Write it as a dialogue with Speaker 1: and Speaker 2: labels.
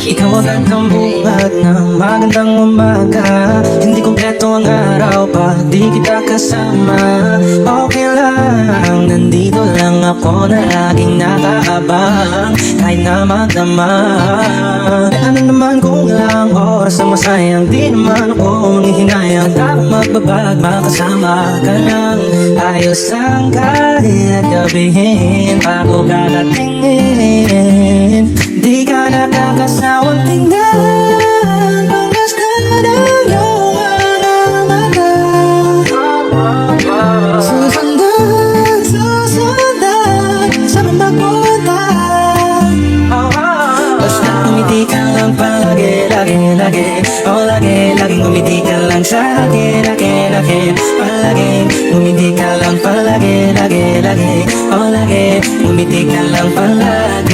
Speaker 1: Ikaw agad ang bungad ng magandang umaga. Hindi kompleto ang araw pag di kita kasama. Okay lang, nandito lang ako na laging nakaabang kahit na magdama. Ano naman kung lang oras ang masayang, di naman ako nanghihinayang. Tapos magbabag, makasama ka lang. Ayos ang kahit gabihin bago kadatingin. Di ka nakakasawang tingnan pagkasta ng iyong mga mata. Susundan, susundan sa magpunta. Basta ngumiti ka lang palagi, lagi, lagi. Oh, lagi, laging ngumiti ka lang sa akin, akin, akin. Palagi, ngumiti ka lang palagi, lagi, lagi. Oh, lagi, ngumiti ka lang palagi.